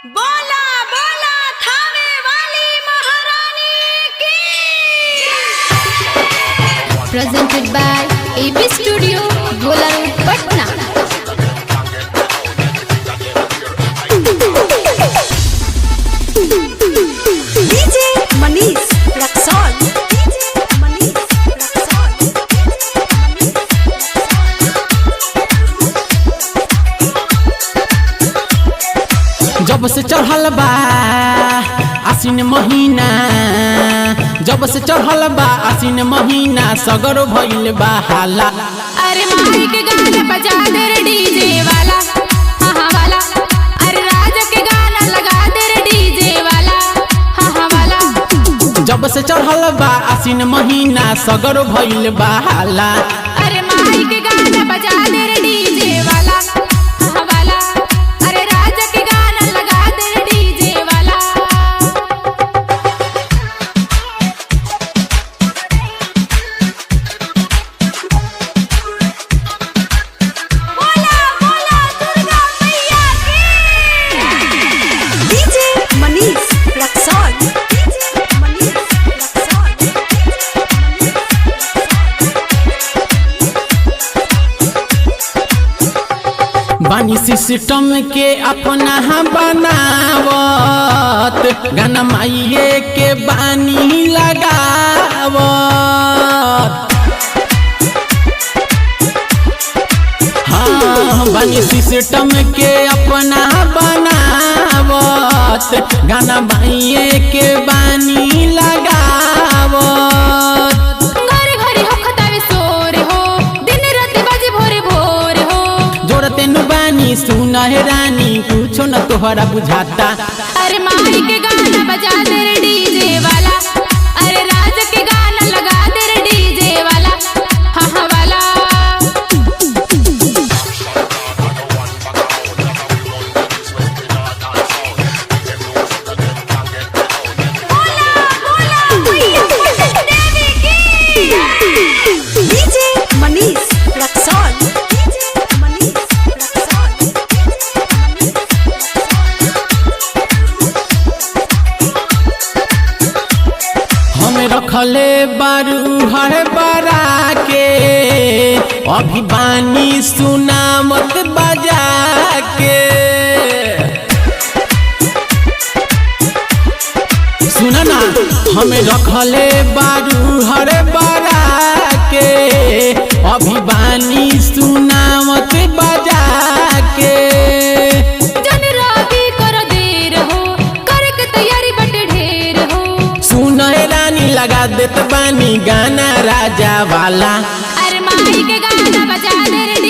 बोला बोला थावे वाली महारानी की। Presented by AB Studio, Gola Road, Patna. DJ Manish Raksol। जब से चढ़ल बा आसिन महीना, जब से चढ़ल बा आसिन महीना, सगर भइल बा हाला। अरे माई के गाना बजा दे रे डीजे वाला, हाँ वाला। अरे राजा के गाना लगा दे रे डीजे वाला, हाँ वाला। जब से चढ़ल बा आसिन महीना, सगर भइल बा हाला। अरे माई के गाना बजा दे रे डीजे वाला, हाँ वाला। अरे राजा के गाना लगा दे रे डीजे वाला। बोला बोला दुर्गा मैया की। DJ Manish Raksol। बानी सिस्टम के अपना बनावत, गाना माइये के बानी लगावत। हाँ बानी सिस्टम के अपना बनावत, गाना माइये के बानी लगावत। घरे घरे हो खतावे सोर हो, दिन रात बाजे भोरे भोर हो। जोरते नु बानी सुन हे रानी, कुछो न तोहरा बुझाता। अरे माई के गाना बजा दे रे डीजे वाला, अरे राजा के गाना लगा दे रे डीजे वाला, हाँ वाला। बोला बोला मैया देवी की। DJ Manish Raksol। हम रखले बारू हर बरा के, अभी बानी सुना मत बजा के। सुना ना हम रखले बारू हर बरा के, अभी बानी सुना मत बजा के। जन रावी कर देर हो, करे के तैयारी बटे ढेर हो। सुन हे रानी लगा देत बानी गाना राजा वाला। अरे माई के गाना बजा दे रे